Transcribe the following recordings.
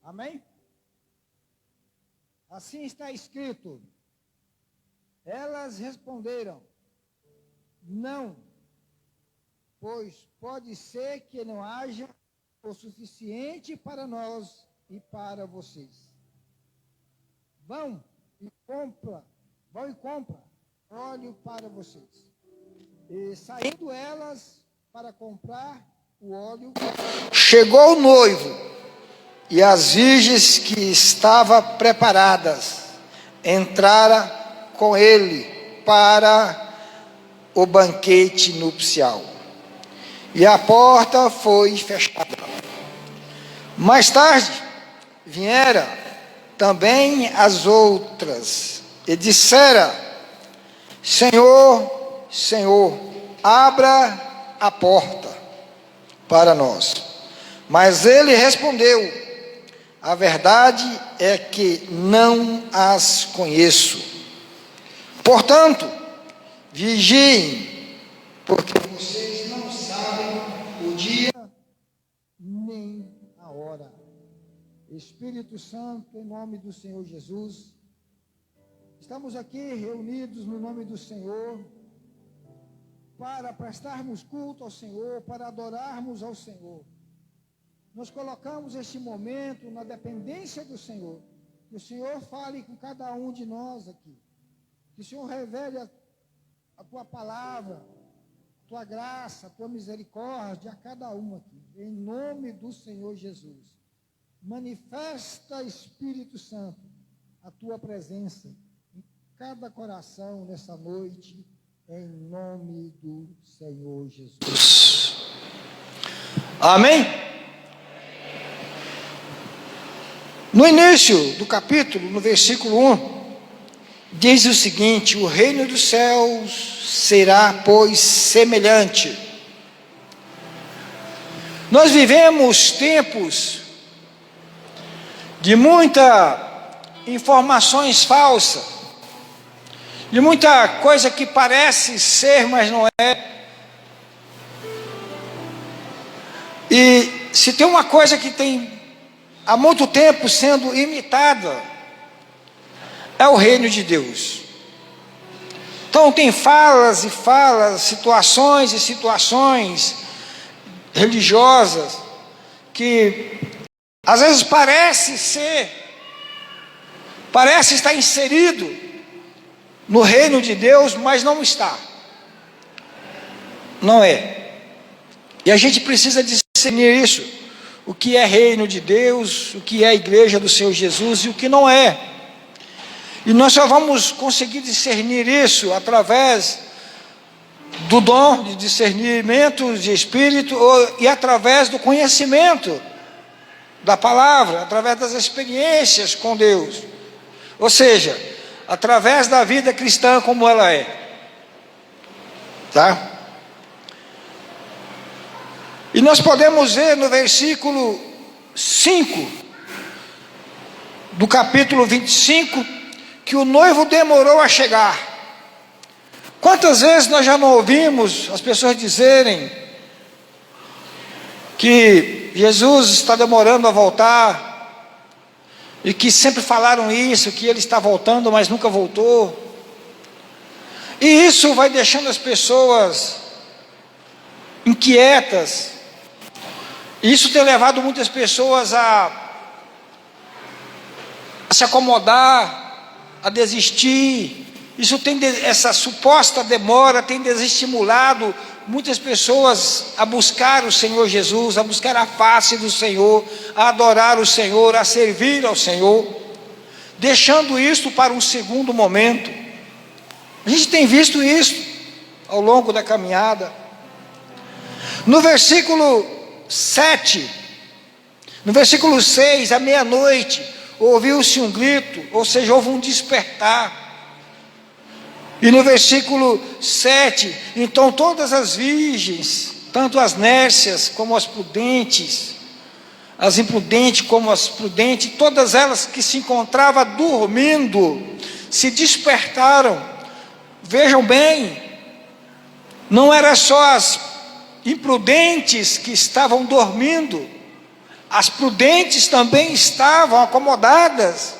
Amém? Assim está escrito. Elas responderam: não, pois pode ser que não haja o suficiente para nós e para vocês. Vão e compra óleo para vocês. E saindo elas para comprar o óleo, chegou o noivo, e as virgens que estavam preparadas entraram com ele para o banquete nupcial. E a porta foi fechada. Mais tarde vieram também as outras e disseram: Senhor, Senhor, abra a porta para nós. Mas ele respondeu: a verdade é que não as conheço. Portanto, vigiem, porque vocês não sabem o dia nem a hora. Espírito Santo, em nome do Senhor Jesus, estamos aqui reunidos no nome do Senhor, para prestarmos culto ao Senhor, para adorarmos ao Senhor. Nós colocamos este momento na dependência do Senhor. Que o Senhor fale com cada um de nós aqui. Que o Senhor revele a tua palavra, a tua graça, a tua misericórdia a cada um aqui. Em nome do Senhor Jesus. Manifesta, Espírito Santo, a tua presença em cada coração nessa noite. Em nome do Senhor Jesus. Amém? No início do capítulo, no versículo 1, diz o seguinte: o reino dos céus será, pois, semelhante. Nós vivemos tempos de muita informações falsas, de muita coisa que parece ser, mas não é. E se tem uma coisa que tem há muito tempo sendo imitada, é o reino de Deus. Então tem falas e falas, situações e situações religiosas, que às vezes parece estar inserido no reino de Deus, mas não está. Não é. E a gente precisa discernir isso. O que é reino de Deus, o que é a igreja do Senhor Jesus e o que não é. E nós só vamos conseguir discernir isso através do dom de discernimento de espírito e através do conhecimento da palavra, através das experiências com Deus. Ou seja, através da vida cristã como ela é. Tá? E nós podemos ver no versículo 5 do capítulo 25 que o noivo demorou a chegar. Quantas vezes nós já não ouvimos as pessoas dizerem que Jesus está demorando a voltar, e que sempre falaram isso, que ele está voltando, mas nunca voltou. E isso vai deixando as pessoas inquietas. Isso tem levado muitas pessoas a se acomodar, a desistir. Essa suposta demora tem desestimulado muitas pessoas a buscar o Senhor Jesus, a buscar a face do Senhor, a adorar o Senhor, a servir ao Senhor, deixando isto para um segundo momento. A gente tem visto isso ao longo da caminhada. No versículo 7, no versículo 6, à meia-noite, ouviu-se um grito, ou seja, houve um despertar. E no versículo 7, então todas as virgens, tanto as nércias como as prudentes, as imprudentes como as prudentes, todas elas que se encontravam dormindo, se despertaram. Vejam bem, não era só as imprudentes que estavam dormindo, As prudentes também estavam acomodadas.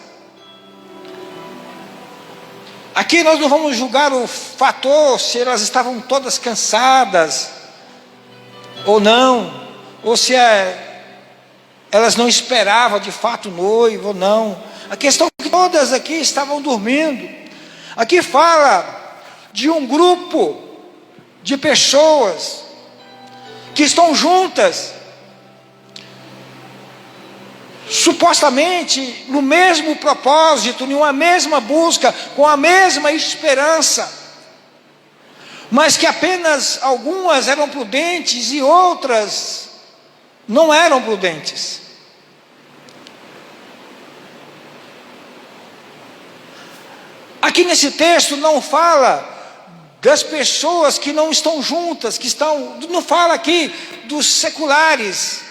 Aqui nós não vamos julgar o fator se elas estavam todas cansadas ou não, ou se elas não esperavam de fato o noivo ou não. A questão é que todas aqui estavam dormindo. Aqui fala de um grupo de pessoas que estão juntas, supostamente no mesmo propósito, em uma mesma busca, com a mesma esperança, mas que apenas algumas eram prudentes e outras não eram prudentes. Aqui nesse texto não fala das pessoas que não estão juntas, não fala aqui dos seculares,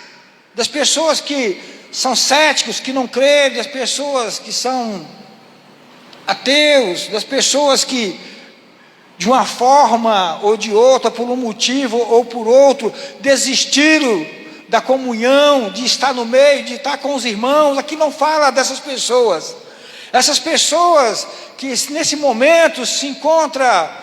das pessoas que são céticos, que não creem, das pessoas que são ateus, das pessoas que de uma forma ou de outra, por um motivo ou por outro, desistiram da comunhão, de estar no meio, de estar com os irmãos. Aqui não fala dessas pessoas. Essas pessoas que nesse momento se encontram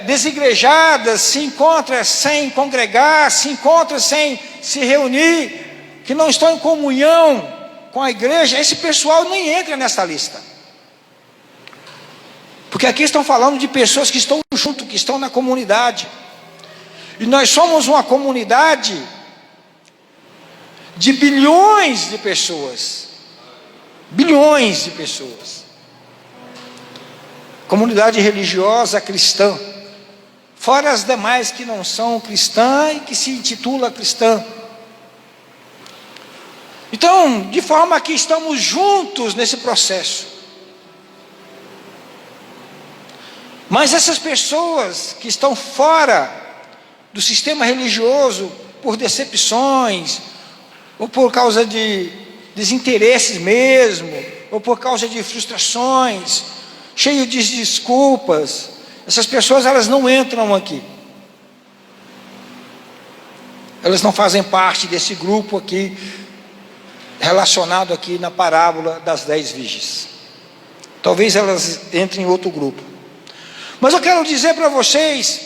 desigrejadas, se encontram sem congregar, se encontram sem se reunir, que não estão em comunhão com a igreja, esse pessoal nem entra nessa lista. Porque aqui estão falando de pessoas que estão junto, que estão na comunidade. E nós somos uma comunidade de bilhões de pessoas. Bilhões de pessoas. Comunidade religiosa cristã. Fora as demais que não são cristãs e que se intitula cristã. Então, de forma que estamos juntos nesse processo. Mas essas pessoas que estão fora do sistema religioso, por decepções, ou por causa de desinteresses mesmo, ou por causa de frustrações, cheio de desculpas, essas pessoas elas não entram aqui. Elas não fazem parte desse grupo aqui, relacionado aqui na parábola das 10 virgens. Talvez elas entrem em outro grupo. Mas eu quero dizer para vocês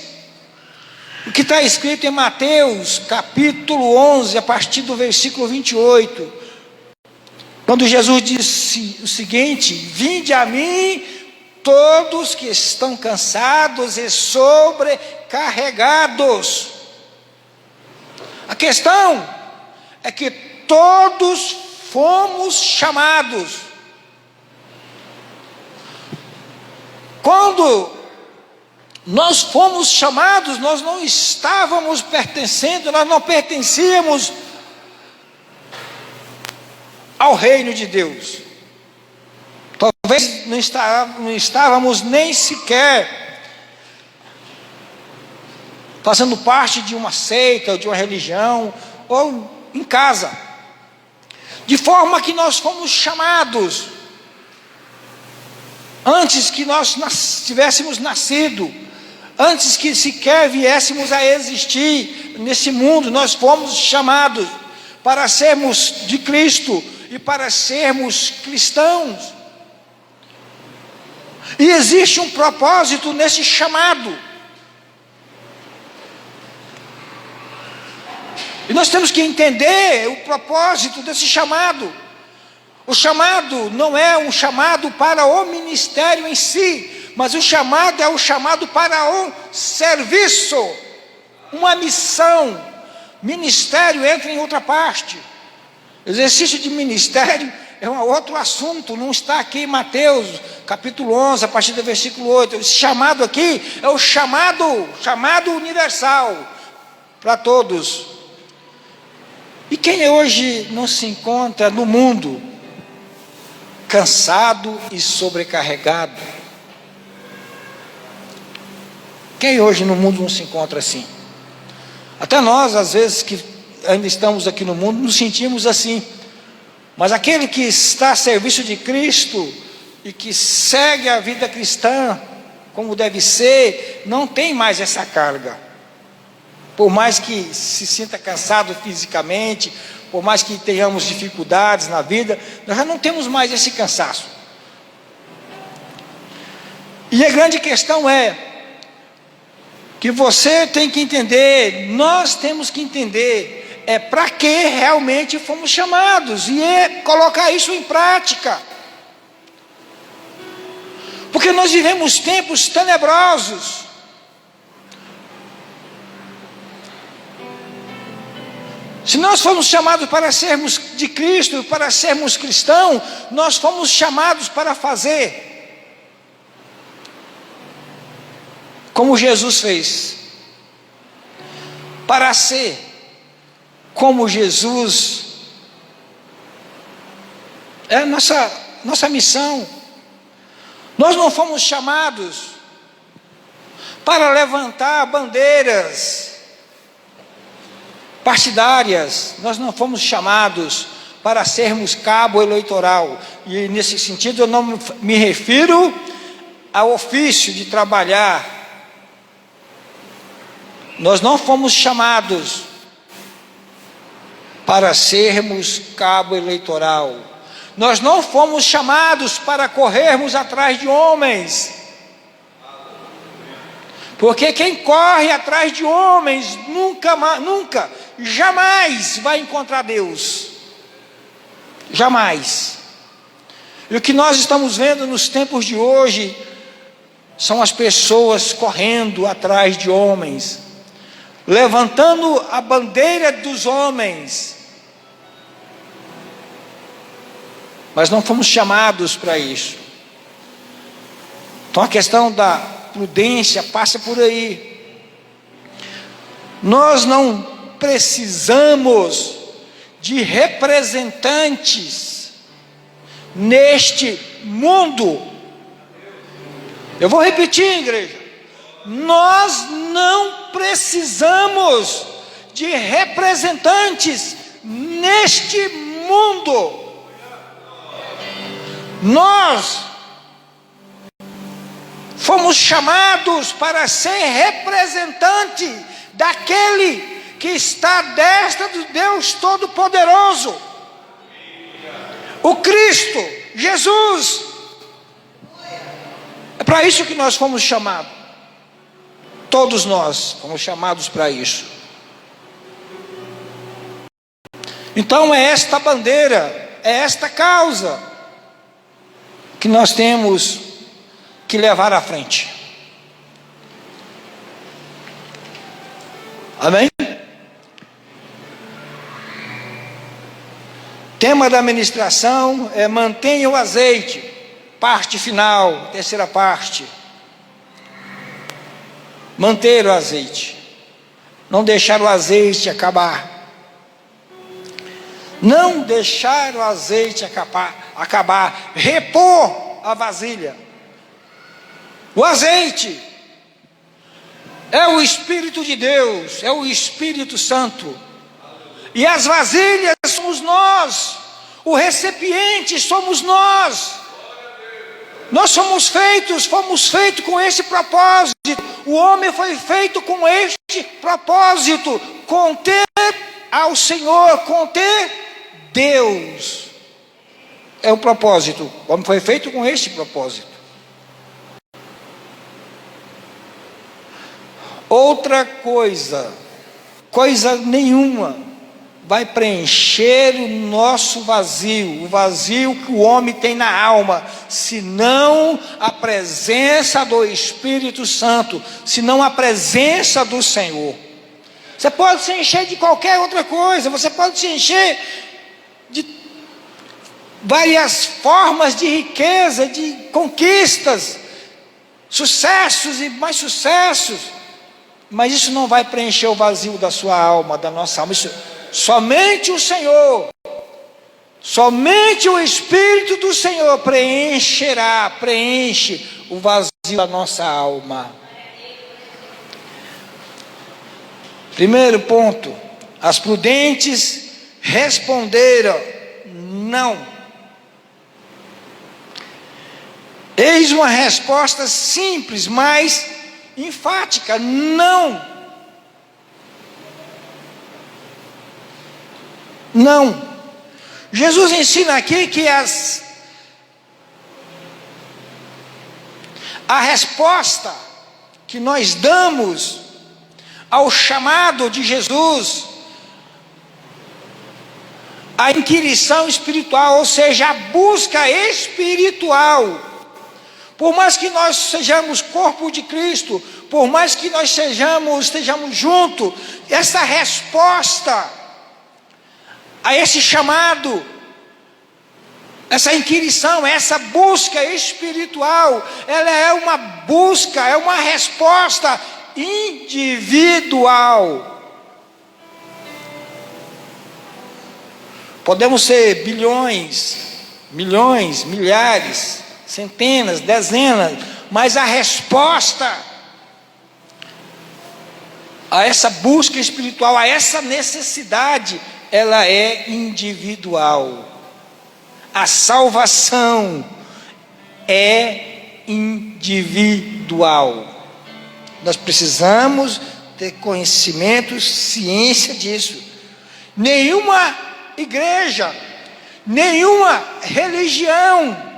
o que está escrito em Mateus capítulo 11, a partir do versículo 28, quando Jesus disse o seguinte: vinde a mim todos que estão cansados e sobrecarregados. A questão é que todos fomos chamados. Quando nós fomos chamados, nós não estávamos pertencendo, nós não pertencíamos ao reino de Deus. Talvez não estávamos nem sequer fazendo parte de uma seita, ou de uma religião, ou em casa. De forma que nós fomos chamados antes que nós tivéssemos nascido, antes que sequer viéssemos a existir nesse mundo, nós fomos chamados para sermos de Cristo e para sermos cristãos. E existe um propósito nesse chamado. E nós temos que entender o propósito desse chamado. O chamado não é um chamado para o ministério em si, mas o chamado é o chamado para um serviço, uma missão. Ministério entra em outra parte. Exercício de ministério é um outro assunto, não está aqui em Mateus capítulo 11, a partir do versículo 8. Esse chamado aqui é o chamado universal para todos. E quem hoje não se encontra no mundo cansado e sobrecarregado? Quem hoje no mundo não se encontra assim? Até nós, às vezes, que ainda estamos aqui no mundo, nos sentimos assim. Mas aquele que está a serviço de Cristo e que segue a vida cristã como deve ser, não tem mais essa carga. por mais que se sinta cansado fisicamente, por mais que tenhamos dificuldades na vida, nós já não temos mais esse cansaço. E a grande questão é que você tem que entender, nós temos que entender, para que realmente fomos chamados, e colocar isso em prática. Porque nós vivemos tempos tenebrosos. Se nós fomos chamados para sermos de Cristo, para sermos cristãos, nós fomos chamados para fazer como Jesus fez, para ser como Jesus. É a nossa missão. Nós não fomos chamados para levantar bandeiras partidárias, nós não fomos chamados para sermos cabo eleitoral, e nesse sentido eu não me refiro ao ofício de trabalhar. Nós não fomos chamados para sermos cabo eleitoral, nós não fomos chamados para corrermos atrás de homens, porque quem corre atrás de homens nunca, jamais vai encontrar Deus, jamais. E o que nós estamos vendo nos tempos de hoje são as pessoas correndo atrás de homens, levantando a bandeira dos homens, mas não fomos chamados para isso. Então a questão da prudência passa por aí. Nós não precisamos de representantes neste mundo. Eu vou repetir, igreja. Nós não precisamos de representantes neste mundo. Nós fomos chamados para ser representante daquele que está à destra do Deus Todo-Poderoso, o Cristo, Jesus. É para isso que nós fomos chamados. Todos nós fomos chamados para isso. Então é esta bandeira, é esta causa que nós temos que levar à frente. Amém? Tema da ministração é mantenha o azeite. Parte final, terceira parte. Manter o azeite. Não deixar o azeite acabar. Não deixar o azeite acabar. Repor a vasilha. O azeite é o Espírito de Deus, é o Espírito Santo. E as vasilhas somos nós, o recipiente somos nós. Nós fomos feitos com esse propósito. O homem foi feito com este propósito, conter ao Senhor, conter Deus. É o propósito. O homem foi feito com este propósito. Outra coisa nenhuma vai preencher o nosso vazio, o vazio que o homem tem na alma, senão a presença do Espírito Santo, senão a presença do Senhor. Você pode se encher de qualquer outra coisa, você pode se encher de várias formas de riqueza, de conquistas, sucessos e mais sucessos, mas isso não vai preencher o vazio da sua alma, da nossa alma. Isso, somente o Senhor, somente o Espírito do Senhor preenche o vazio da nossa alma. Primeiro ponto, as prudentes responderam não. Eis uma resposta simples, mas enfática: não. Não. Jesus ensina aqui que a resposta que nós damos ao chamado de Jesus, a inquirição espiritual, ou seja, a busca espiritual, por mais que nós sejamos corpo de Cristo, por mais que nós estejamos juntos, essa resposta a esse chamado, essa inquirição, essa busca espiritual, ela é uma busca, é uma resposta individual. Podemos ser bilhões, milhões, milhares, centenas, dezenas, mas a resposta a essa busca espiritual, a essa necessidade, ela é individual. A salvação é individual. Nós precisamos ter conhecimento, ciência disso. Nenhuma igreja, nenhuma religião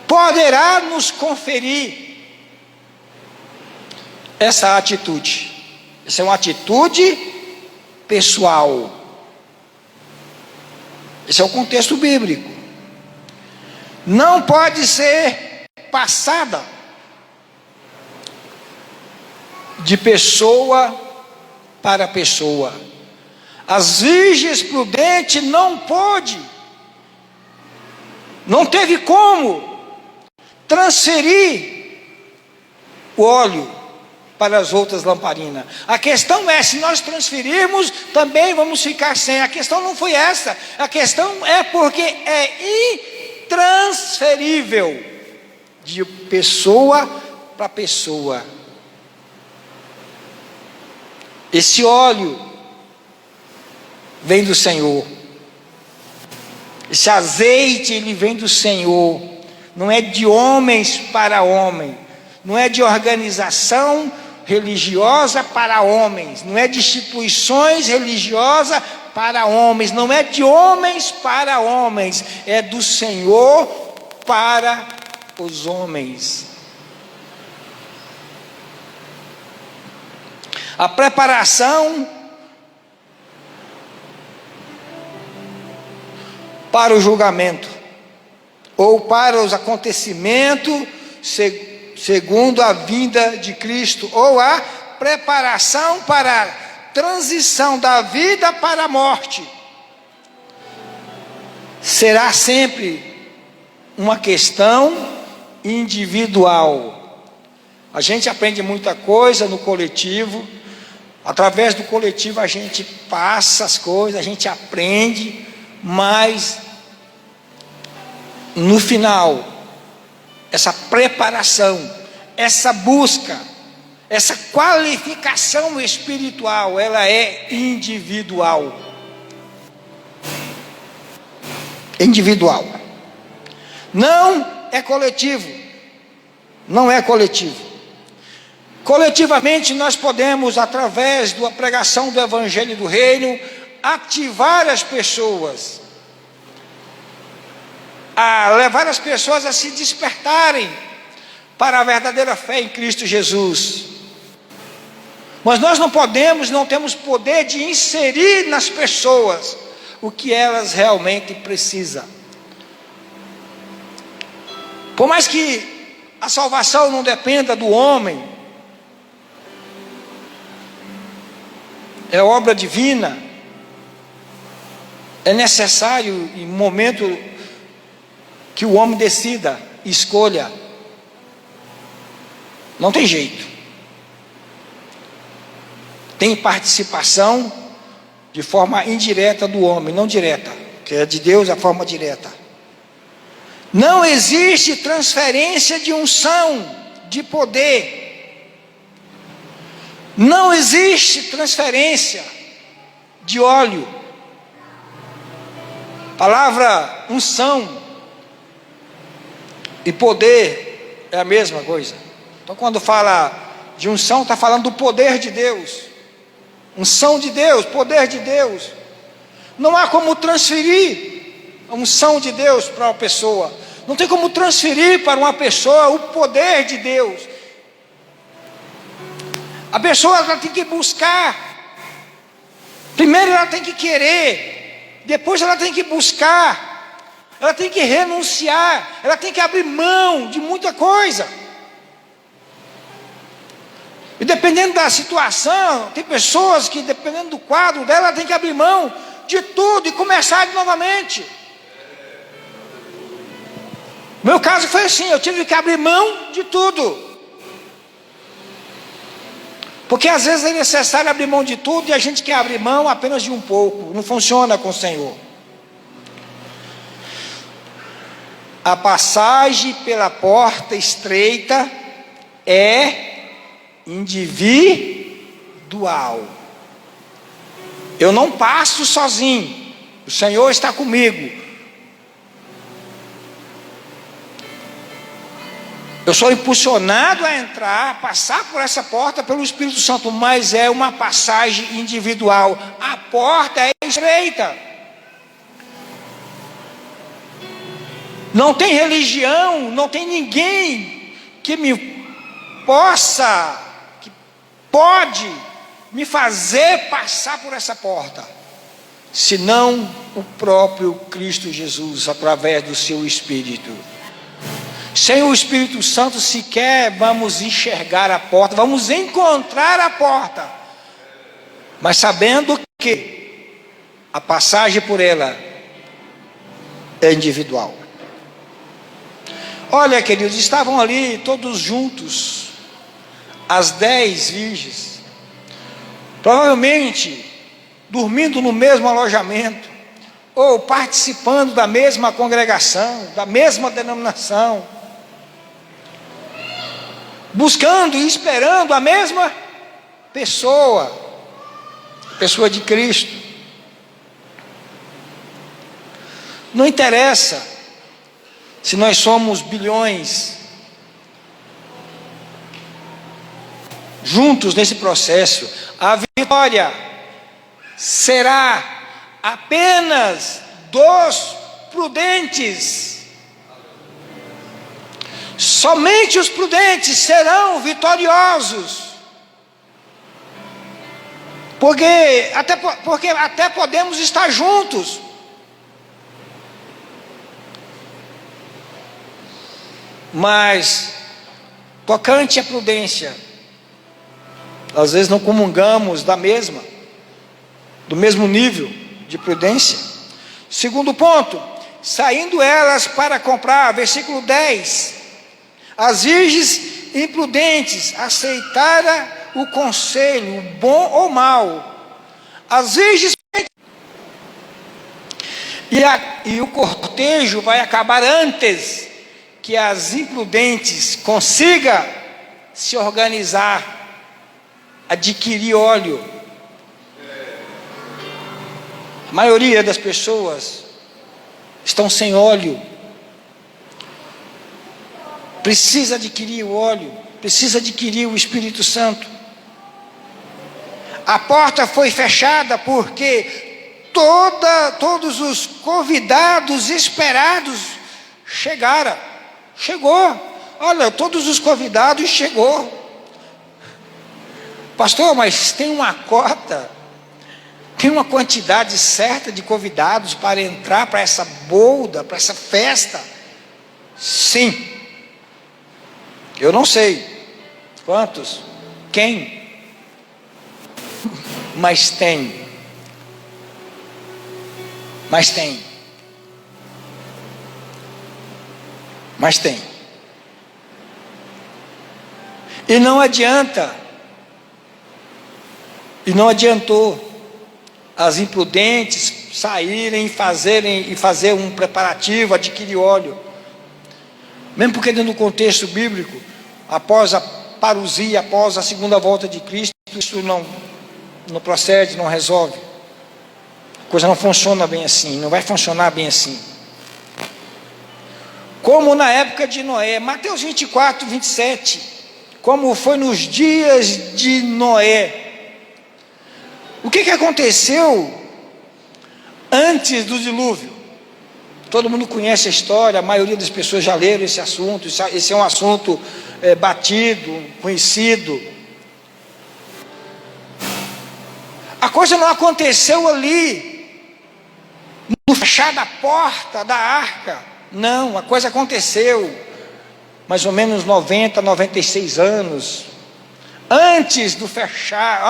poderá nos conferir essa atitude. Essa é uma atitude pessoal. Esse é o contexto bíblico. Não pode ser passada de pessoa para pessoa. As virgens prudentes não teve como transferir o óleo para as outras lamparinas. A questão é, se nós transferirmos, também vamos ficar sem. A questão não foi essa. A questão é porque é intransferível de pessoa para pessoa. Esse óleo vem do Senhor. Esse azeite, ele vem do Senhor. Não é de homens para homem. Não é de organização religiosa para homens. Não é de instituições religiosas para homens. Não é de homens para homens. É do Senhor para os homens. A preparação para o julgamento, ou para os acontecimentos segundo a vinda de Cristo, ou a preparação para a transição da vida para a morte, será sempre uma questão individual. A gente aprende muita coisa no coletivo, através do coletivo a gente passa as coisas, a gente aprende, mas no final, essa preparação, essa busca, essa qualificação espiritual, ela é individual. Individual. Não é coletivo. Não é coletivo. Coletivamente nós podemos, através da pregação do Evangelho do Reino, ativar as pessoas, a levar as pessoas a se despertarem para a verdadeira fé em Cristo Jesus. Mas nós não temos poder de inserir nas pessoas o que elas realmente precisam. Por mais que a salvação não dependa do homem, é obra divina, é necessário em momento que o homem decida, escolha. Não tem jeito. Tem participação de forma indireta do homem, não direta, que é de Deus a forma direta. Não existe transferência de unção, de poder. Não existe transferência de óleo. Palavra unção e poder é a mesma coisa. Então quando fala de unção, está falando do poder de Deus. Unção de Deus, poder de Deus. Não há como transferir a unção de Deus para uma pessoa. Não tem como transferir para uma pessoa o poder de Deus. A pessoa ela tem que buscar. Primeiro ela tem que querer. Depois ela tem que buscar. Ela tem que renunciar. Ela tem que abrir mão de muita coisa. E dependendo da situação, tem pessoas que dependendo do quadro dela, ela tem que abrir mão de tudo e começar de novamente. Meu caso foi assim, eu tive que abrir mão de tudo. Porque às vezes é necessário abrir mão de tudo e a gente quer abrir mão apenas de um pouco. Não funciona com o Senhor. A passagem pela porta estreita é individual. Eu não passo sozinho. O Senhor está comigo. Eu sou impulsionado a entrar, a passar por essa porta pelo Espírito Santo, mas é uma passagem individual. A porta é estreita. Não tem religião, não tem ninguém que pode me fazer passar por essa porta, senão o próprio Cristo Jesus, através do seu Espírito. Sem o Espírito Santo sequer vamos enxergar a porta, vamos encontrar a porta, mas sabendo que a passagem por ela é individual. Olha, queridos, estavam ali todos juntos, as 10 virgens, provavelmente dormindo no mesmo alojamento, ou participando da mesma congregação, da mesma denominação, buscando e esperando a mesma pessoa, a pessoa de Cristo. Não interessa se nós somos bilhões juntos nesse processo, a vitória será apenas dos prudentes. Somente os prudentes serão vitoriosos. Porque até podemos estar juntos, mas tocante à prudência, às vezes não comungamos do mesmo nível de prudência. Segundo ponto, saindo elas para comprar, versículo 10, as virgens imprudentes aceitaram o conselho, bom ou mau. As virgens e o cortejo vai acabar antes que as imprudentes consigam se organizar, adquirir óleo. A maioria das pessoas estão sem óleo. Precisa adquirir o óleo, precisa adquirir o Espírito Santo. A porta foi fechada porque todos os convidados esperados chegou. Olha, todos os convidados chegou. Pastor, mas tem uma cota, tem uma quantidade certa de convidados para entrar para essa bolda, para essa festa? Sim. Eu não sei quantos, quem, mas tem. Mas tem. E não adianta, e não adiantou as imprudentes saírem e fazer um preparativo, adquirir óleo. Mesmo porque dentro do contexto bíblico, após a parousia, após a segunda volta de Cristo, isso não procede, não resolve. A coisa não funciona bem assim, não vai funcionar bem assim. Como na época de Noé, Mateus 24, 27, como foi nos dias de Noé. O que aconteceu antes do dilúvio. Todo mundo conhece a história, a maioria das pessoas já leram esse assunto. Esse é um assunto batido, conhecido. A coisa não aconteceu ali, no fechar da porta da arca. Não, a coisa aconteceu mais ou menos 90, 96 anos antes do fechar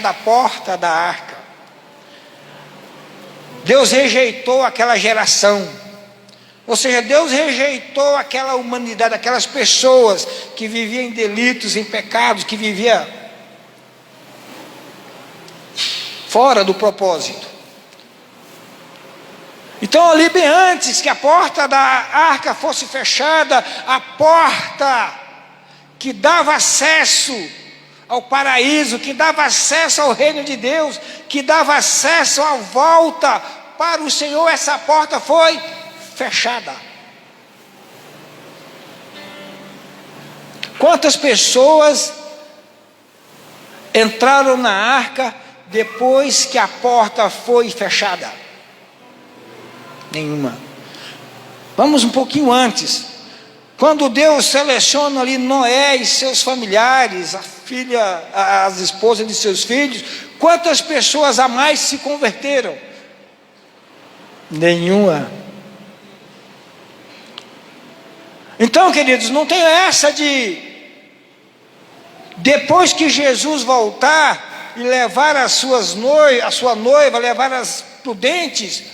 da porta da arca. Deus rejeitou aquela geração, ou seja, Deus rejeitou aquela humanidade, aquelas pessoas que viviam em delitos, em pecados, que viviam fora do propósito. Então, ali bem antes que a porta da arca fosse fechada, a porta que dava acesso ao paraíso, que dava acesso ao reino de Deus, que dava acesso à volta para o Senhor, essa porta foi fechada. Quantas pessoas entraram na arca depois que a porta foi fechada? Nenhuma. Vamos um pouquinho antes. Quando Deus seleciona ali Noé e seus familiares, as esposas de seus filhos, quantas pessoas a mais se converteram? Nenhuma. Então, queridos, não tem essa de depois que Jesus voltar e levar a sua noiva, levar as prudentes,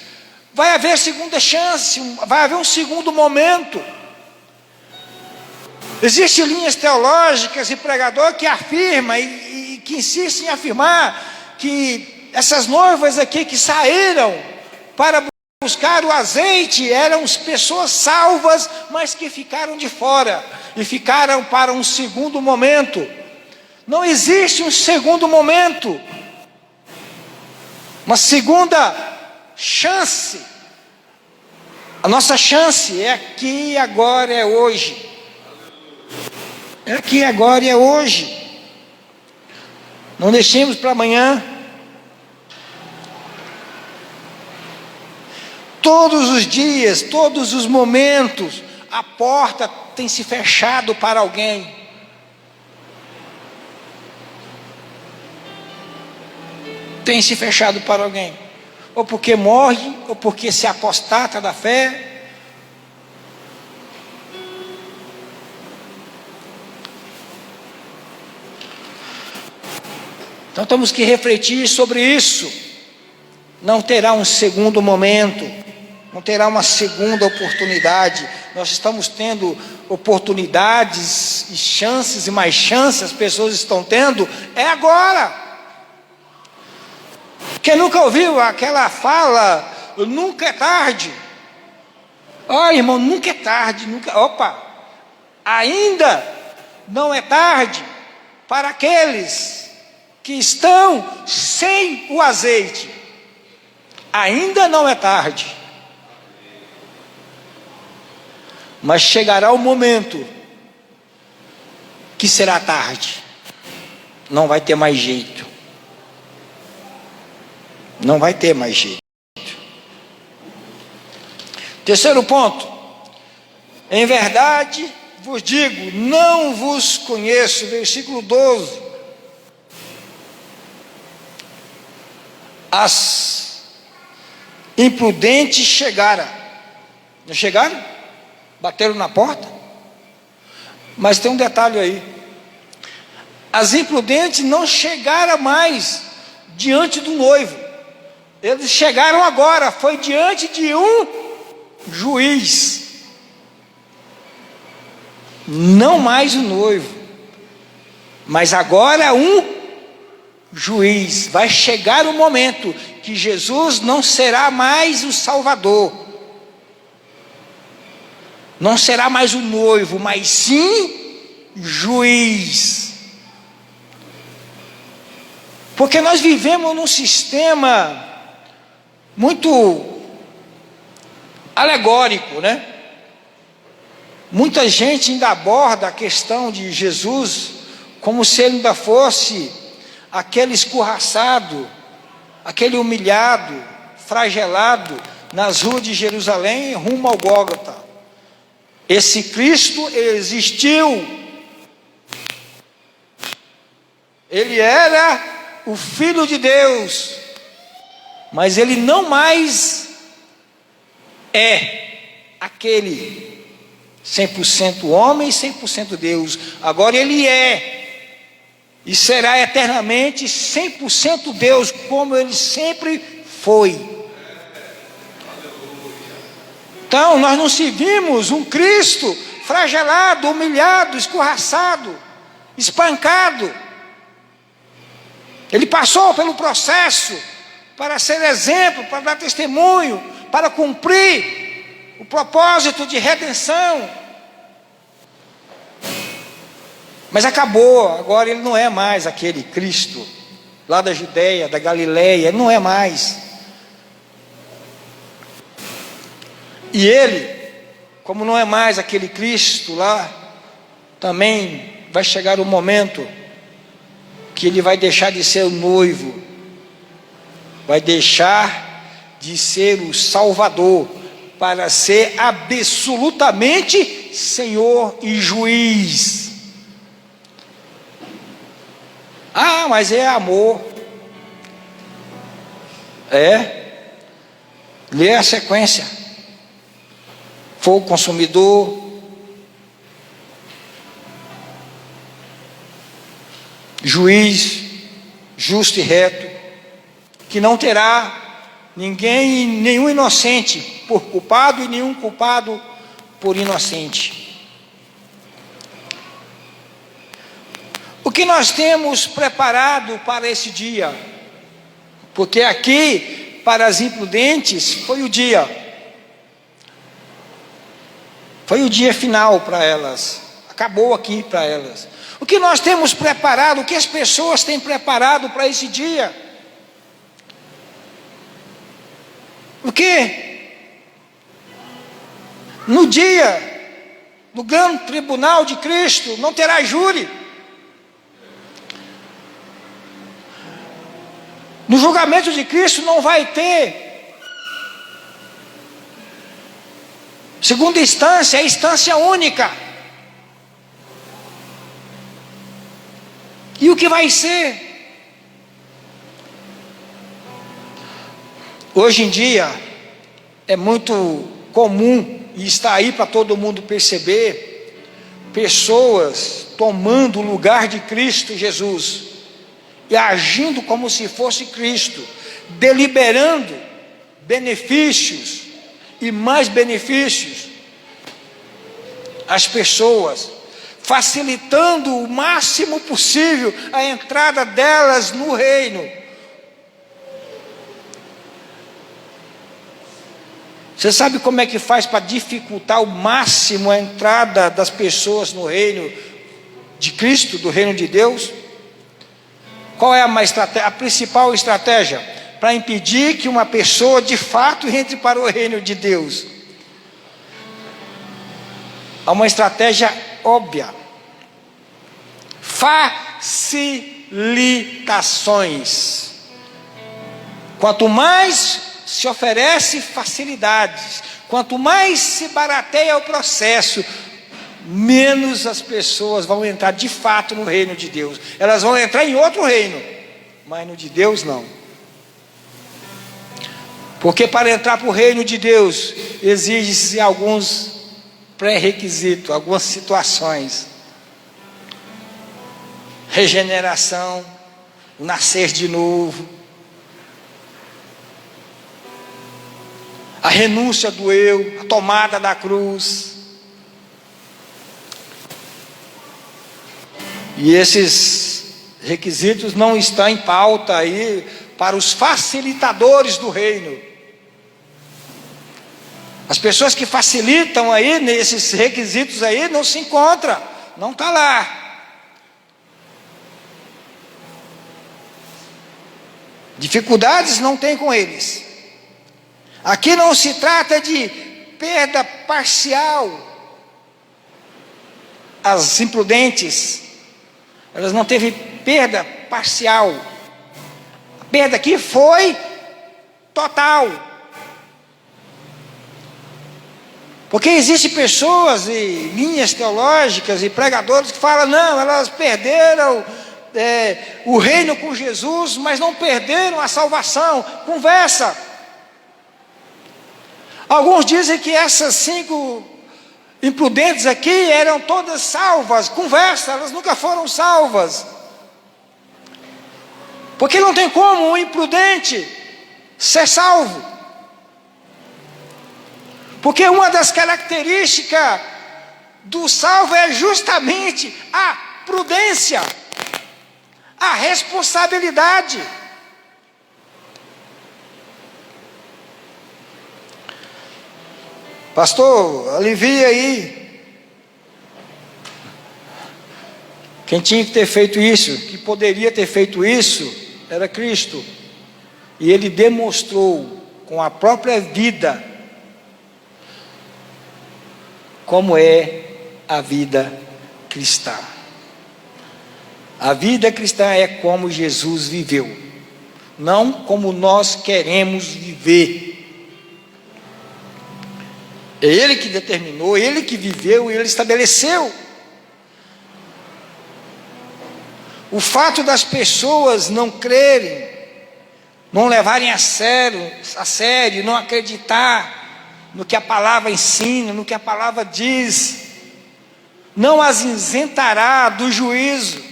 vai haver segunda chance, vai haver um segundo momento. Existem linhas teológicas e pregador que afirma e que insistem em afirmar que essas noivas aqui que saíram para buscar o azeite eram pessoas salvas, mas que ficaram de fora e ficaram para um segundo momento. Não existe um segundo momento, uma segunda chance. A nossa chance é aqui, agora, é hoje. É aqui, agora e é hoje. Não deixemos para amanhã. Todos os dias, todos os momentos, a porta tem se fechado para alguém. Tem se fechado para alguém. Ou porque morre, ou porque se apostata da fé. Então temos que refletir sobre isso. Não terá um segundo momento, não terá uma segunda oportunidade. Nós estamos tendo oportunidades e chances e mais chances, as pessoas estão tendo, é agora. Quem nunca ouviu aquela fala, nunca é tarde? Olha, irmão, nunca é tarde, ainda não é tarde para aqueles que estão sem o azeite. Ainda não é tarde. Mas chegará o momento que será tarde. Não vai ter mais jeito. Não vai ter mais jeito. Terceiro ponto. Em verdade vos digo, não vos conheço. Versículo 12. As imprudentes chegaram. Não chegaram? Bateram na porta? Mas tem um detalhe aí. As imprudentes não chegaram mais diante do noivo. Eles chegaram agora, foi diante de um juiz. Não mais o noivo, mas agora um juiz. Vai chegar o momento que Jesus não será mais o Salvador, não será mais o noivo, mas sim juiz. Porque nós vivemos num sistema muito alegórico, né? Muita gente ainda aborda a questão de Jesus como se ele ainda fosse aquele escorraçado, aquele humilhado, flagelado nas ruas de Jerusalém, rumo ao Gólgota. Esse Cristo existiu. Ele era o Filho de Deus, mas ele não mais é aquele 100% homem e 100% Deus. Agora ele é e será eternamente 100% Deus, como ele sempre foi. Então nós não servimos um Cristo flagelado, humilhado, escorraçado, espancado. Ele passou pelo processo para ser exemplo, para dar testemunho, para cumprir o propósito de redenção. Mas acabou, agora ele não é mais aquele Cristo lá da Judéia, da Galileia, ele não é mais. E ele, como não é mais aquele Cristo lá, também vai chegar o momento que ele vai deixar de ser o noivo, vai deixar de ser o Salvador, para ser absolutamente Senhor e Juiz. Ah, mas é amor. Lê a sequência. Fogo consumidor, juiz justo e reto, que não terá nenhum inocente por culpado e nenhum culpado por inocente. O que nós temos preparado para esse dia? Porque aqui, para as imprudentes, foi o dia final para elas. Acabou aqui para elas. O que nós temos preparado, o que as pessoas têm preparado para esse dia? O que? No dia do grande tribunal de Cristo, não terá júri. No julgamento de Cristo não vai ter segunda instância, é instância única. E o que vai ser? Hoje em dia é muito comum, e está aí para todo mundo perceber, pessoas tomando o lugar de Cristo Jesus e agindo como se fosse Cristo, deliberando benefícios e mais benefícios às pessoas, facilitando o máximo possível a entrada delas no reino. Você sabe como é que faz para dificultar ao máximo a entrada das pessoas no reino de Cristo, do reino de Deus? Qual é a principal estratégia para impedir que uma pessoa de fato entre para o reino de Deus? Há uma estratégia óbvia: facilitações. Quanto mais se oferece facilidades, quanto mais se barateia o processo, menos as pessoas vão entrar de fato no reino de Deus. Elas vão entrar em outro reino, mas no de Deus não. Porque para entrar para o reino de Deus exige-se alguns pré-requisitos, algumas situações: regeneração, o nascer de novo, a renúncia do eu, a tomada da cruz. E esses requisitos não estão em pauta aí para os facilitadores do reino. As pessoas que facilitam aí nesses requisitos aí não se encontram, não está lá. Dificuldades não tem com eles. Aqui não se trata de perda parcial. As imprudentes, elas não teve perda parcial. A perda aqui foi total. Porque existem pessoas e linhas teológicas e pregadores que falam, não, elas perderam o reino com Jesus, mas não perderam a salvação. Conversa. Alguns dizem que essas 5 imprudentes aqui eram todas salvas. Conversa, elas nunca foram salvas. Porque não tem como um imprudente ser salvo. Porque uma das características do salvo é justamente a prudência, a responsabilidade. Pastor, alivia aí. Quem tinha que ter feito isso, que poderia ter feito isso, era Cristo. E Ele demonstrou com a própria vida como é a vida cristã. A vida cristã é como Jesus viveu, não como nós queremos viver. É Ele que determinou, Ele que viveu, Ele estabeleceu. O fato das pessoas não crerem, não levarem a sério, não acreditar no que a palavra ensina, no que a palavra diz, não as isentará do juízo.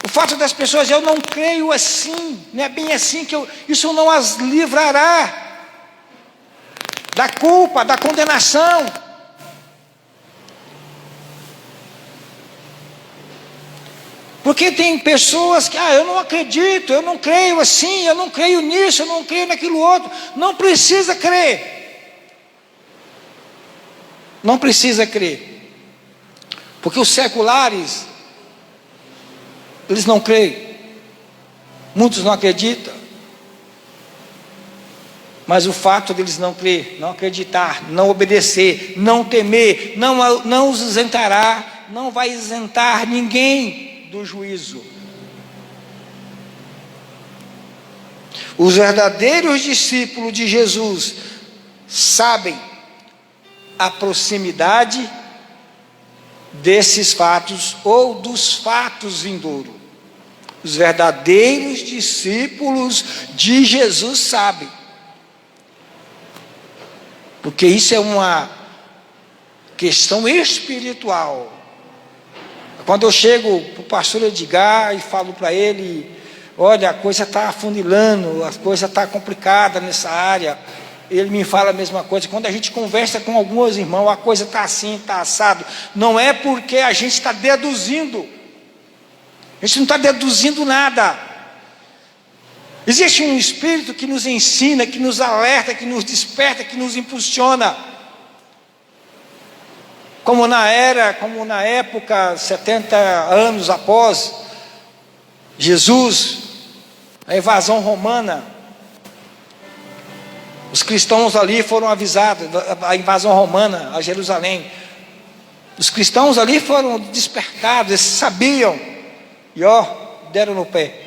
O fato das pessoas, eu não creio assim, não é bem assim que isso não as livrará da culpa, da condenação. Porque tem pessoas que, eu não acredito, eu não creio assim, eu não creio nisso, eu não creio naquilo outro. Não precisa crer. Não precisa crer. Porque os seculares, eles não creem. Muitos não acreditam. Mas o fato deles não crer, não acreditar, não obedecer, não temer, não os isentará, não vai isentar ninguém do juízo. Os verdadeiros discípulos de Jesus sabem a proximidade desses fatos ou dos fatos vindouros. Os verdadeiros discípulos de Jesus sabem, porque isso é uma questão espiritual. Quando eu chego para o pastor Edgar e falo para ele, olha, a coisa está afunilando, a coisa está complicada nessa área, ele me fala a mesma coisa. Quando a gente conversa com alguns irmãos, a coisa está assim, está assado, não é porque a gente está deduzindo, a gente não está deduzindo nada. Existe um Espírito que nos ensina, que nos alerta, que nos desperta, que nos impulsiona. Como na época, 70 anos após Jesus, a invasão romana, os cristãos ali foram avisados, a invasão romana a Jerusalém, os cristãos ali foram despertados, eles sabiam, e deram no pé.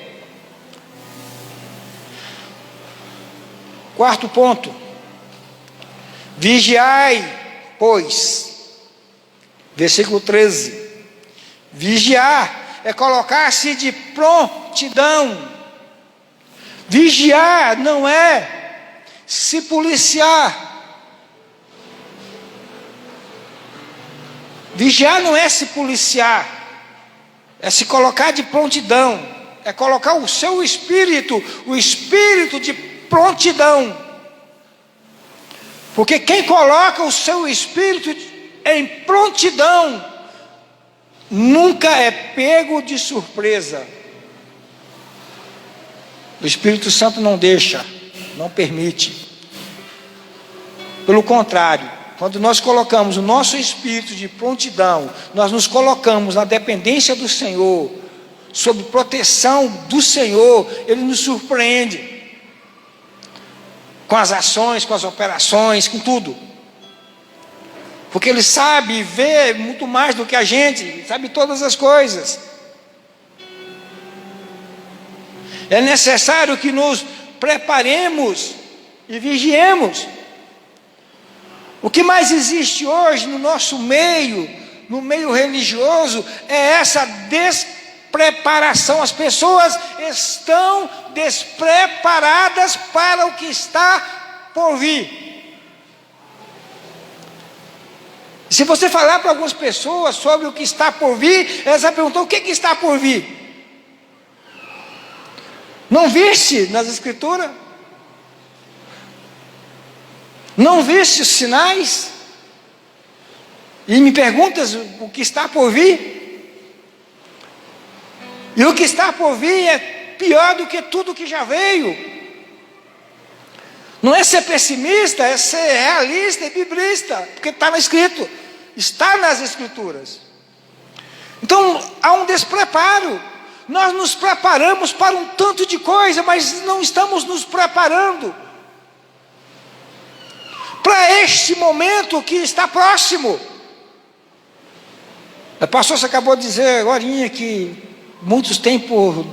Quarto ponto, vigiai, pois. Versículo 13. Vigiar é colocar-se de prontidão. Vigiar não é se policiar. Vigiar não é se policiar, é se colocar de prontidão, é colocar o seu espírito, o espírito de prontidão. Porque quem coloca o seu espírito em prontidão nunca é pego de surpresa. O Espírito Santo não deixa, não permite. Pelo contrário, quando nós colocamos o nosso espírito de prontidão, nós nos colocamos na dependência do Senhor, sob proteção do Senhor, Ele nos surpreende com as ações, com as operações, com tudo. Porque Ele sabe e vê muito mais do que a gente, sabe todas as coisas. É necessário que nos preparemos e vigiemos. O que mais existe hoje no nosso meio, no meio religioso, é essa despreparação. As pessoas estão despreparadas para o que está por vir. Se você falar para algumas pessoas sobre o que está por vir, elas vão perguntar: o que está por vir? Não viste nas Escrituras? Não viste os sinais? E me perguntas o que está por vir? E o que está por vir é pior do que tudo que já veio. Não é ser pessimista, é ser realista e biblista, porque está escrito, está nas Escrituras. Então há um despreparo. Nós nos preparamos para um tanto de coisa, mas não estamos nos preparando para este momento que está próximo. O pastor acabou de dizer agora que muitos têm por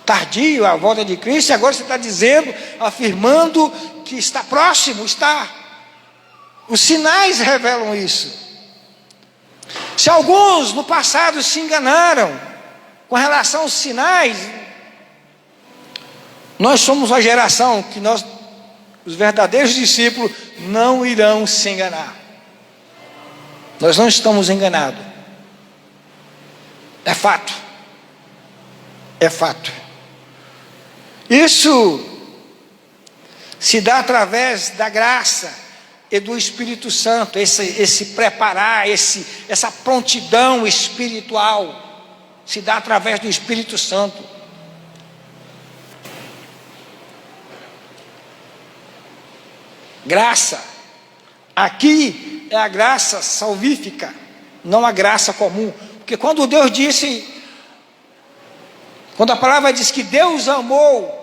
tardio a volta de Cristo, e agora você está dizendo, afirmando que está próximo, está. Os sinais revelam isso. Se alguns no passado se enganaram com relação aos sinais, nós somos a geração que os verdadeiros discípulos não irão se enganar. Nós não estamos enganados. É fato. É fato. Isso se dá através da graça e do Espírito Santo, esse preparar, essa prontidão espiritual, se dá através do Espírito Santo. Graça, aqui é a graça salvífica, não a graça comum, porque quando Deus disse, quando a palavra diz que Deus amou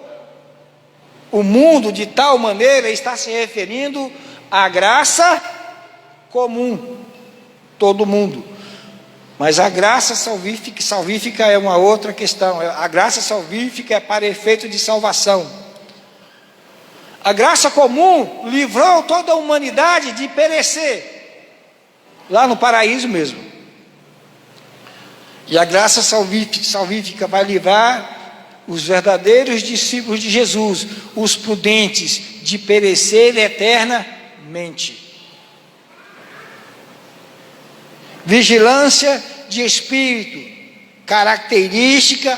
o mundo de tal maneira, está se referindo à graça comum, todo mundo. Mas a graça salvífica é uma outra questão. A graça salvífica é para efeito de salvação. A graça comum livrou toda a humanidade de perecer, lá no paraíso mesmo. E a graça salvífica vai livrar os verdadeiros discípulos de Jesus, os prudentes, de perecer eternamente. Vigilância de espírito, característica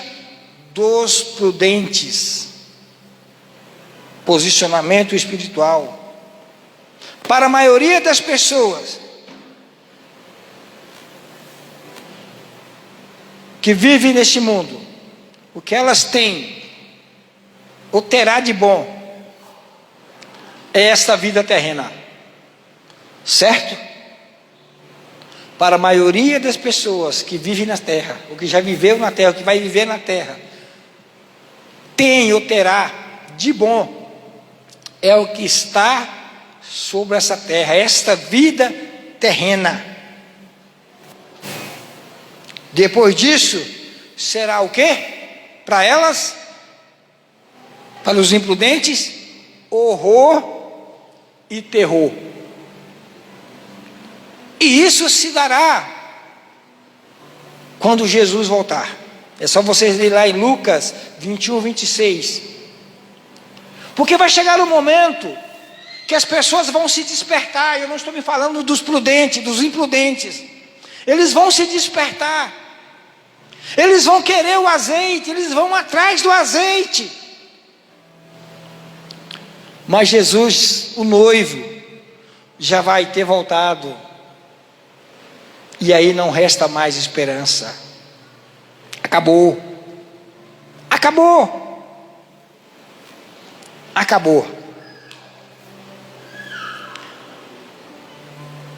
dos prudentes. Posicionamento espiritual. Para a maioria das pessoas que vivem neste mundo, o que elas têm, ou terá de bom, é esta vida terrena. Certo? Para a maioria das pessoas que vivem na terra, ou que já viveu na terra, ou que vai viver na terra, tem ou terá de bom, é o que está sobre essa terra, esta vida terrena. Depois disso, será o quê? Para elas, para os imprudentes, horror e terror. E isso se dará quando Jesus voltar. É só vocês lerem lá em Lucas 21, 26. Porque vai chegar um momento que as pessoas vão se despertar. Eu não estou me falando dos prudentes, dos imprudentes. Eles vão se despertar. Eles vão querer o azeite, eles vão atrás do azeite. Mas Jesus, o noivo, já vai ter voltado. E aí não resta mais esperança. Acabou. Acabou. Acabou.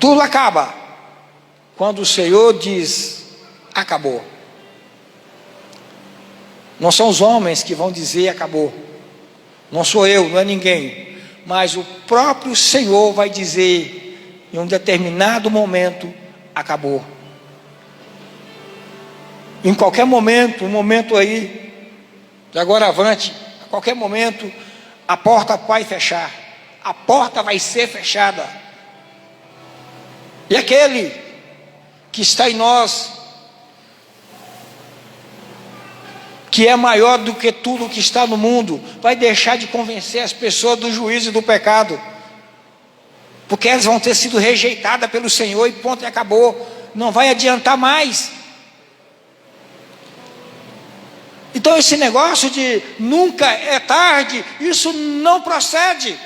Tudo acaba quando o Senhor diz: acabou. Não são os homens que vão dizer acabou. Não sou eu, não é ninguém. Mas o próprio Senhor vai dizer em um determinado momento: acabou. Em qualquer momento, um momento aí, de agora avante, a qualquer momento, a porta vai fechar. A porta vai ser fechada. E aquele que está em nós, que é maior do que tudo que está no mundo, vai deixar de convencer as pessoas do juízo e do pecado, porque elas vão ter sido rejeitadas pelo Senhor e ponto, e acabou, não vai adiantar mais. Então esse negócio de nunca é tarde, isso não procede.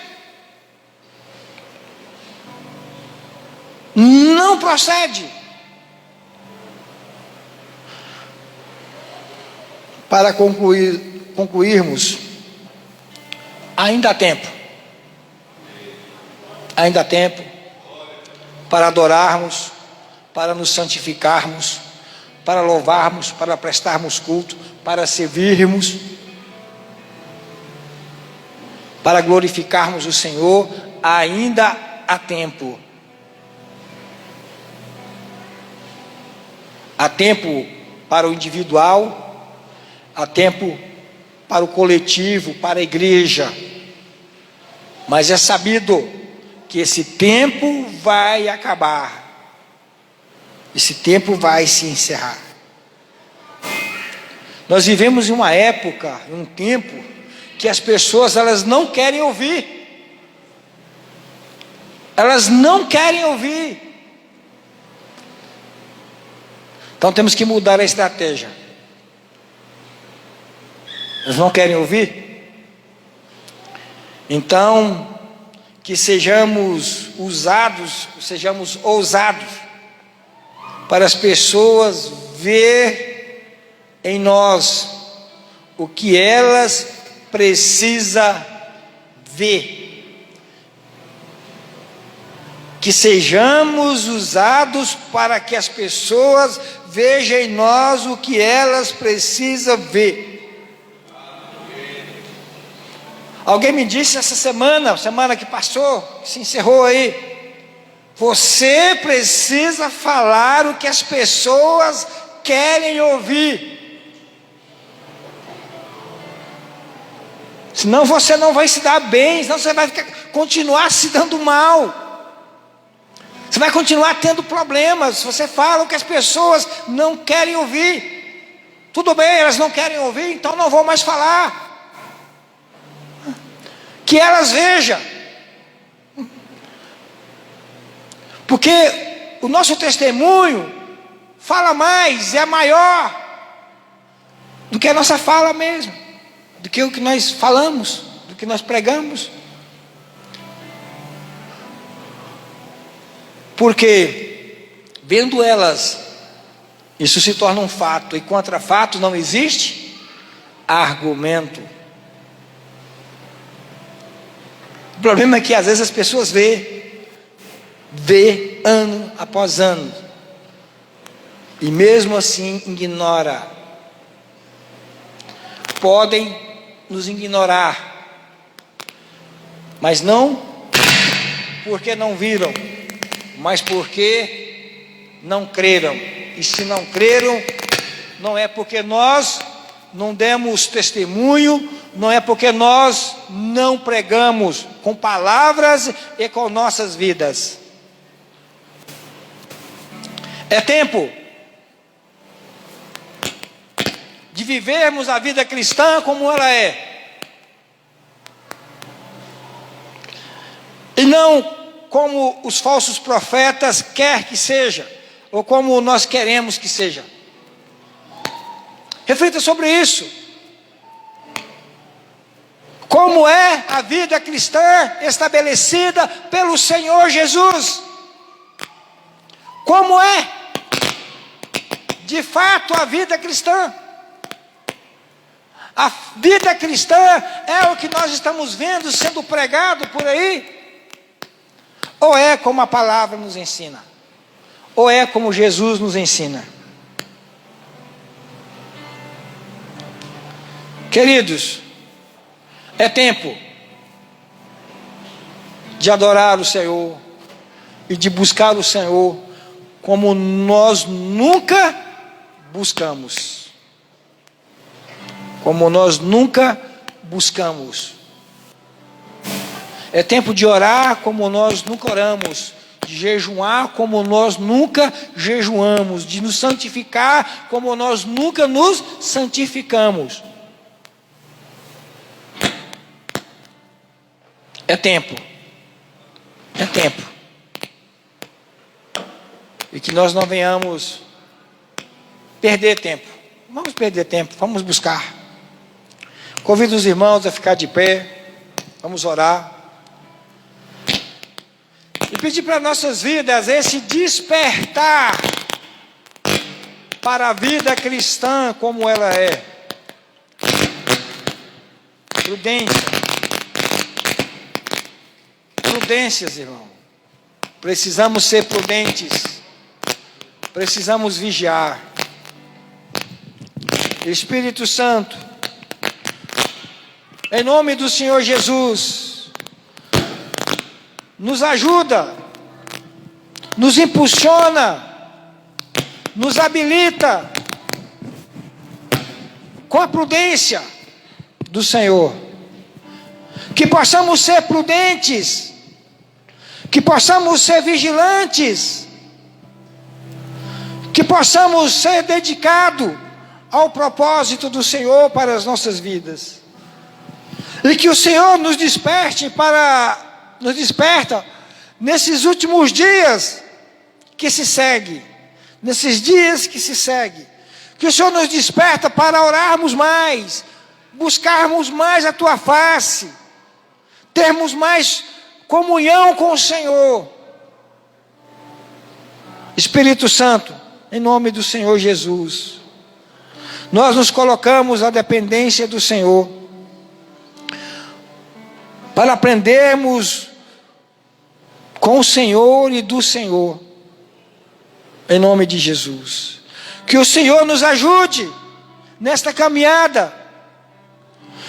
Não procede. Para concluirmos, ainda há tempo. Ainda há tempo para adorarmos, para nos santificarmos, para louvarmos, para prestarmos culto, para servirmos, para glorificarmos o Senhor. Ainda há tempo. Há tempo para o individual, há tempo para o coletivo, para a igreja. Mas é sabido que esse tempo vai acabar. Esse tempo vai se encerrar. Nós vivemos em uma época, em um tempo, que as pessoas elas não querem ouvir. Elas não querem ouvir. Então temos que mudar a estratégia. Eles não querem ouvir? Então, que sejamos ousados, para as pessoas ver em nós o que elas precisam ver. Que sejamos usados para que as pessoas vejam em nós o que elas precisam ver. Alguém me disse essa semana que passou, que se encerrou aí, você precisa falar o que as pessoas querem ouvir. Senão você não vai se dar bem, senão você vai continuar se dando mal. Você vai continuar tendo problemas. Você fala o que as pessoas não querem ouvir. Tudo bem, elas não querem ouvir, então não vou mais falar. Que elas vejam. Porque o nosso testemunho fala mais, é maior do que a nossa fala mesmo, do que o que nós falamos, do que nós pregamos. Porque vendo elas, isso se torna um fato, e contra fato não existe argumento. O problema é que às vezes as pessoas vê ano após ano, e mesmo assim ignora. Podem nos ignorar, mas não porque não viram, mas porque não creram. E se não creram, não é porque nós não demos testemunho, não é porque nós não pregamos com palavras e com nossas vidas. É tempo de vivermos a vida cristã como ela é, e não como os falsos profetas querem que seja, ou como nós queremos que seja. Reflita sobre isso. Como é a vida cristã estabelecida pelo Senhor Jesus? Como é, de fato, a vida cristã? A vida cristã é o que nós estamos vendo sendo pregado por aí? Ou é como a palavra nos ensina? Ou é como Jesus nos ensina? Queridos, é tempo de adorar o Senhor e de buscar o Senhor como nós nunca buscamos. Como nós nunca buscamos. É tempo de orar como nós nunca oramos, de jejuar como nós nunca jejuamos, de nos santificar como nós nunca nos santificamos. É tempo. É tempo. E que nós não venhamos perder tempo. Vamos perder tempo, vamos buscar. Convido os irmãos a ficar de pé. Vamos orar. E pedir para nossas vidas esse despertar para a vida cristã como ela é. Prudência. Prudências, irmão. Precisamos ser prudentes. Precisamos vigiar. Espírito Santo, em nome do Senhor Jesus, nos ajuda, nos impulsiona, nos habilita com a prudência do Senhor. Que possamos ser prudentes, que possamos ser vigilantes, que possamos ser dedicados ao propósito do Senhor para as nossas vidas. E que o Senhor nos desperta nesses últimos dias que se segue, nesses dias que se segue. Que o Senhor nos desperta para orarmos mais, buscarmos mais a Tua face, termos mais comunhão com o Senhor. Espírito Santo, em nome do Senhor Jesus, nós nos colocamos à dependência do Senhor, para aprendermos com o Senhor e do Senhor, em nome de Jesus. Que o Senhor nos ajude nesta caminhada,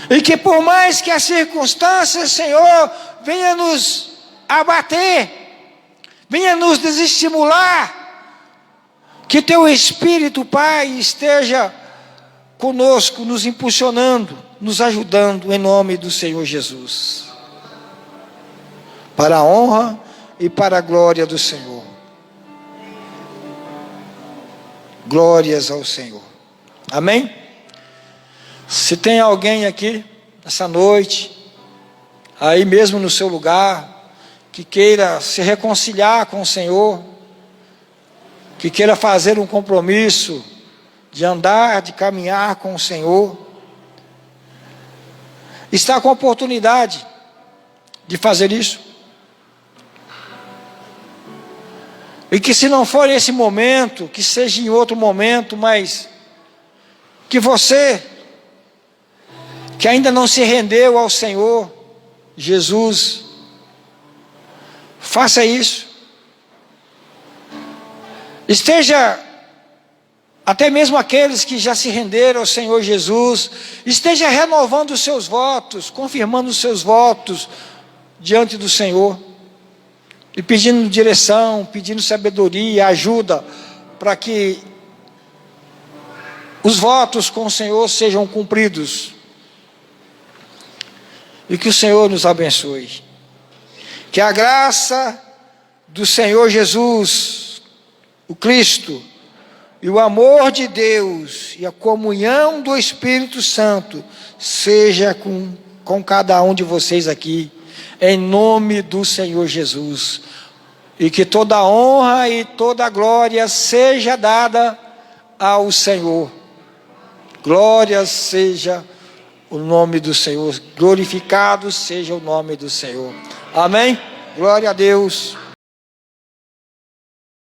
e que por mais que as circunstâncias, Senhor, venha nos abater, venha nos desestimular, que Teu Espírito, Pai, esteja conosco, nos impulsionando, nos ajudando, em nome do Senhor Jesus, para a honra e para a glória do Senhor. Glórias ao Senhor. Amém? Se tem alguém aqui, essa noite, aí mesmo no seu lugar, que queira se reconciliar com o Senhor, que queira fazer um compromisso de andar, de caminhar com o Senhor, está com a oportunidade de fazer isso. E que se não for nesse momento, que seja em outro momento, mas que você, que ainda não se rendeu ao Senhor Jesus, faça isso. Esteja, até mesmo aqueles que já se renderam ao Senhor Jesus, esteja renovando os seus votos, confirmando os seus votos diante do Senhor, e pedindo direção, pedindo sabedoria, ajuda, para que os votos com o Senhor sejam cumpridos, e que o Senhor nos abençoe. Que a graça do Senhor Jesus, o Cristo, e o amor de Deus, e a comunhão do Espírito Santo, seja com cada um de vocês aqui, em nome do Senhor Jesus. E que toda honra e toda glória seja dada ao Senhor. Glória seja o nome do Senhor, glorificado seja o nome do Senhor. Amém? Glória a Deus.